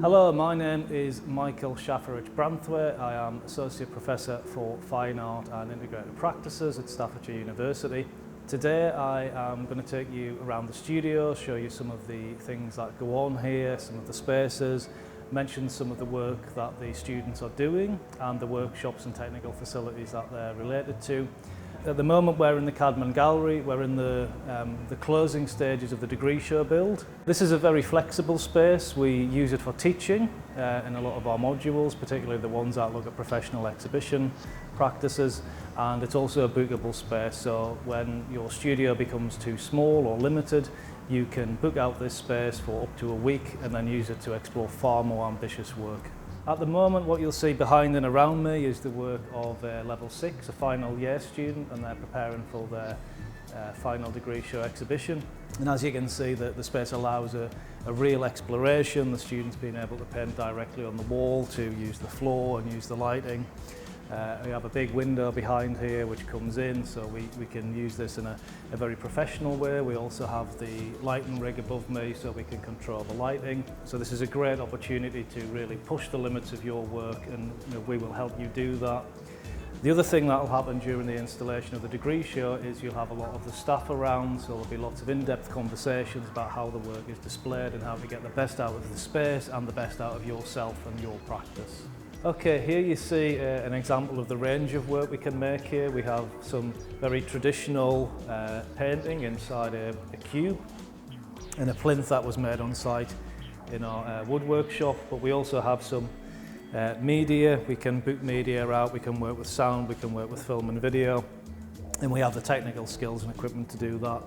Hello, my name is Michael Safaric-Branthwaite. I am Associate Professor for Fine Art and Integrated Practices at Staffordshire University. Today I am going to take you around the studio, show you some of the things that go on here, some of the spaces, mention some of the work that the students are doing and the workshops and technical facilities that they're related to. At the moment we're in the Cadman Gallery, we're in the closing stages of the degree show build. This is a very flexible space. We use it for teaching in a lot of our modules, particularly the ones that look at professional exhibition practices, and it's also a bookable space, so when your studio becomes too small or limited, you can book out this space for up to a week and then use it to explore far more ambitious work. At the moment, what you'll see behind and around me is the work of Level 6, a final year student, and they're preparing for their final degree show exhibition. And as you can see, the space allows a real exploration, the students being able to paint directly on the wall, to use the floor and use the lighting. We have a big window behind here which comes in, so we can use this in a very professional way. We also have the lighting rig above me, so we can control the lighting. So this is a great opportunity to really push the limits of your work, and we will help you do that. The other thing that will happen during the installation of the degree show is you'll have a lot of the staff around, so there'll be lots of in-depth conversations about how the work is displayed and how to get the best out of the space and the best out of yourself and your practice. Okay, here you see an example of the range of work we can make here. We have some very traditional painting inside a cube and a plinth that was made on site in our wood workshop, but we also have some media. We can book media out, we can work with sound, we can work with film and video, and we have the technical skills and equipment to do that.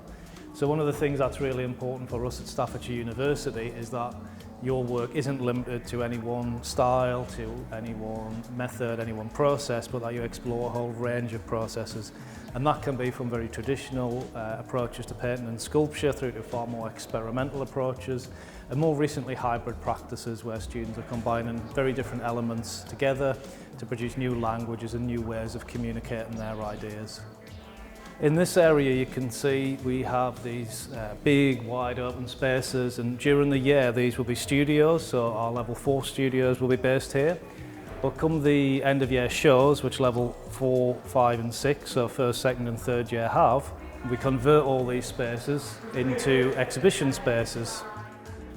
So one of the things that's really important for us at Staffordshire University is that your work isn't limited to any one style, to any one method, any one process, but that you explore a whole range of processes. And that can be from very traditional approaches to painting and sculpture through to far more experimental approaches, and more recently hybrid practices where students are combining very different elements together to produce new languages and new ways of communicating their ideas. In this area you can see we have these big wide open spaces, and during the year these will be studios, so our level 4 studios will be based here. But come the end of year shows, which level 4, 5 and 6, so first, second and third year have, we convert all these spaces into exhibition spaces.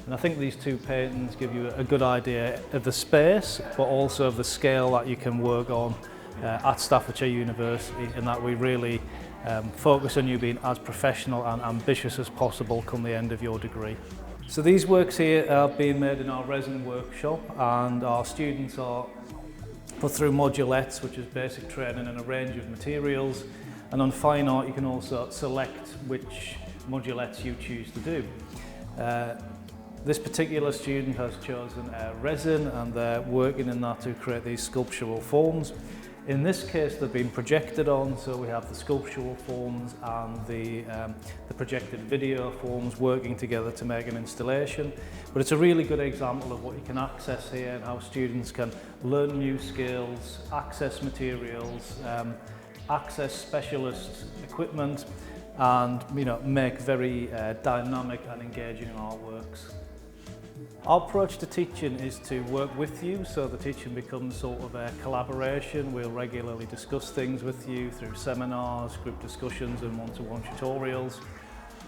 And I think these two paintings give you a good idea of the space, but also of the scale that you can work on at Staffordshire University, and that we really focus on you being as professional and ambitious as possible come the end of your degree. So these works here are being made in our resin workshop, and our students are put through modulettes, which is basic training in a range of materials, and on fine art you can also select which modulettes you choose to do. This particular student has chosen resin, and they're working in that to create these sculptural forms. In this case they've been projected on, so we have the sculptural forms and the projected video forms working together to make an installation. But it's a really good example of what you can access here and how students can learn new skills, access materials, access specialist equipment, and make very dynamic and engaging artworks. Our approach to teaching is to work with you, so the teaching becomes sort of a collaboration. We'll regularly discuss things with you through seminars, group discussions and one-to-one tutorials.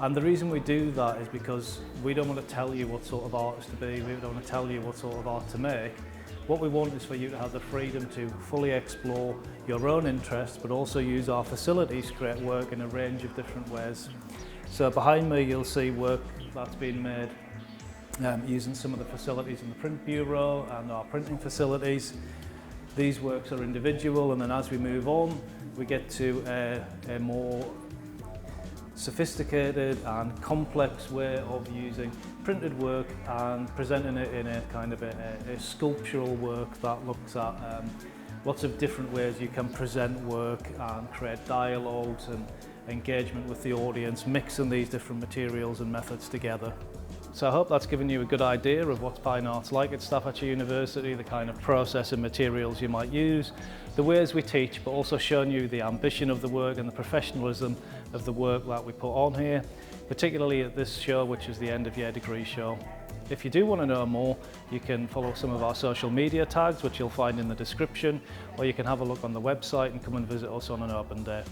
And the reason we do that is because we don't want to tell you what sort of artist to be, we don't want to tell you what sort of art to make. What we want is for you to have the freedom to fully explore your own interests, but also use our facilities to create work in a range of different ways. So behind me you'll see work that's been made using some of the facilities in the print bureau and our printing facilities. These works are individual, and then as we move on we get to a more sophisticated and complex way of using printed work and presenting it in a kind of a sculptural work that looks at lots of different ways you can present work and create dialogues and engagement with the audience, mixing these different materials and methods together. So I hope that's given you a good idea of what fine art's like at Staffordshire University, the kind of process and materials you might use, the ways we teach, but also shown you the ambition of the work and the professionalism of the work that we put on here. particularly at this show, which is the end of year degree show. If you do want to know more, you can follow some of our social media tags, which you'll find in the description, or you can have a look on the website and come and visit us on an open day.